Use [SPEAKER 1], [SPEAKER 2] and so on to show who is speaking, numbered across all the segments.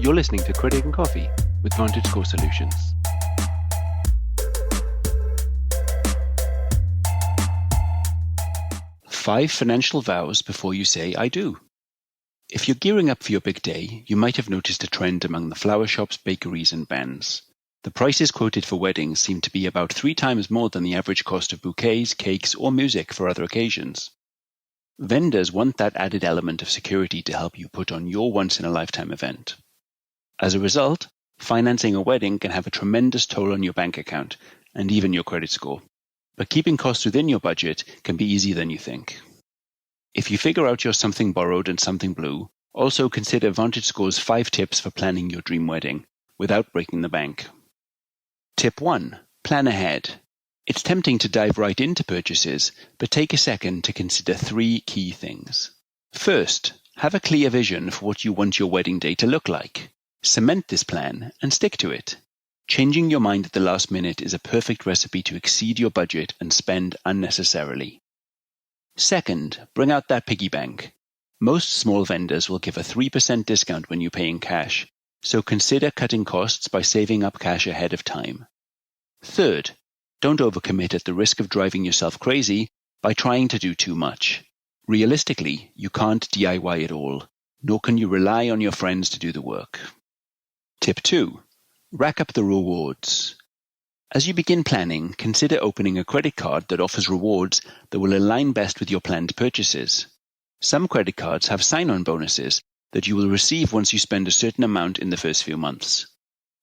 [SPEAKER 1] You're listening to Credit and Coffee with VantageScore Solutions. Five financial vows before you say I do. If you're gearing up for your big day, you might have noticed a trend among the flower shops, bakeries, and bands. The prices quoted for weddings seem to be about 3 times more than the average cost of bouquets, cakes, or music for other occasions. Vendors want that added element of security to help you put on your once-in-a-lifetime event. As a result, financing a wedding can have a tremendous toll on your bank account and even your credit score. But keeping costs within your budget can be easier than you think. If you figure out your something borrowed and something blue, also consider VantageScore's 5 tips for planning your dream wedding without breaking the bank. Tip 1. Plan ahead. It's tempting to dive right into purchases, but take a second to consider 3 key things. First, have a clear vision for what you want your wedding day to look like. Cement this plan and stick to it. Changing your mind at the last minute is a perfect recipe to exceed your budget and spend unnecessarily. Second, bring out that piggy bank. Most small vendors will give a 3% discount when you pay in cash, so consider cutting costs by saving up cash ahead of time. Third, don't overcommit at the risk of driving yourself crazy by trying to do too much. Realistically, you can't DIY it all, nor can you rely on your friends to do the work. Tip 2. Rack up the rewards. As you begin planning, consider opening a credit card that offers rewards that will align best with your planned purchases. Some credit cards have sign-on bonuses that you will receive once you spend a certain amount in the first few months.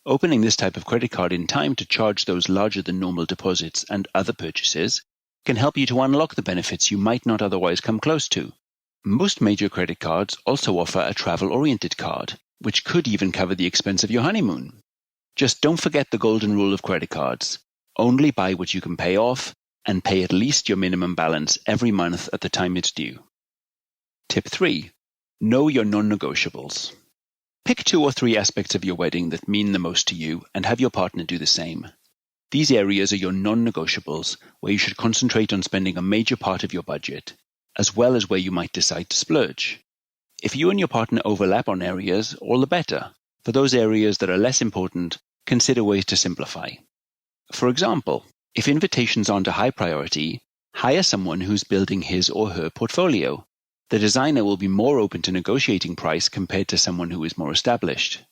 [SPEAKER 1] Opening this type of credit card in time to charge those larger than normal deposits and other purchases can help you to unlock the benefits you might not otherwise come close to. Most major credit cards also offer a travel-oriented card, which could even cover the expense of your honeymoon. Just don't forget the golden rule of credit cards. Only buy what you can pay off and pay at least your minimum balance every month at the time it's due. Tip 3. Know your non-negotiables. Pick 2 or 3 aspects of your wedding that mean the most to you and have your partner do the same. These areas are your non-negotiables, where you should concentrate on spending a major part of your budget, as well as where you might decide to splurge. If you and your partner overlap on areas, all the better. For those areas that are less important, consider ways to simplify. For example, if invitations aren't a high priority, hire someone who's building his or her portfolio. The designer will be more open to negotiating price compared to someone who is more established.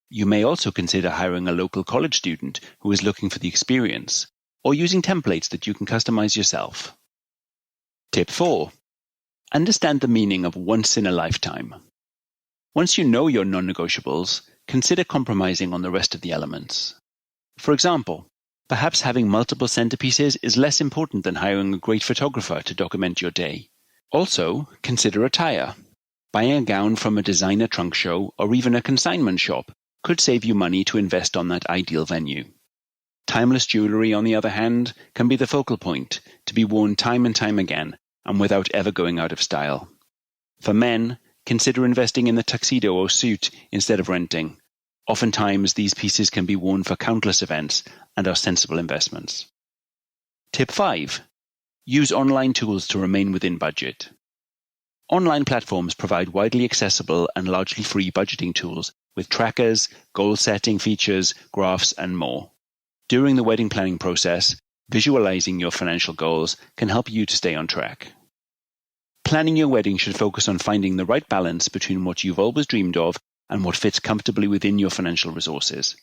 [SPEAKER 1] You may also consider hiring a local college student who is looking for the experience, or using templates that you can customize yourself. Tip 4. Understand the meaning of once in a lifetime. Once you know your non-negotiables, consider compromising on the rest of the elements. For example, perhaps having multiple centerpieces is less important than hiring a great photographer to document your day. Also, consider attire. Buying a gown from a designer trunk show or even a consignment shop could save you money to invest on that ideal venue. Timeless jewelry, on the other hand, can be the focal point, to be worn time and time again and without ever going out of style. For men, consider investing in the tuxedo or suit instead of renting. Oftentimes, these pieces can be worn for countless events and are sensible investments. Tip 5. Use online tools to remain within budget. Online platforms provide widely accessible and largely free budgeting tools with trackers, goal-setting features, graphs, and more. During the wedding planning process, visualizing your financial goals can help you to stay on track. Planning your wedding should focus on finding the right balance between what you've always dreamed of and what fits comfortably within your financial resources.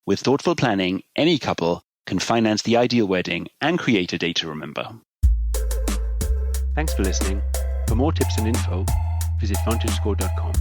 [SPEAKER 1] With thoughtful planning, any couple can finance the ideal wedding and create a day to remember. Thanks for listening. For more tips and info, visit VantageScore.com.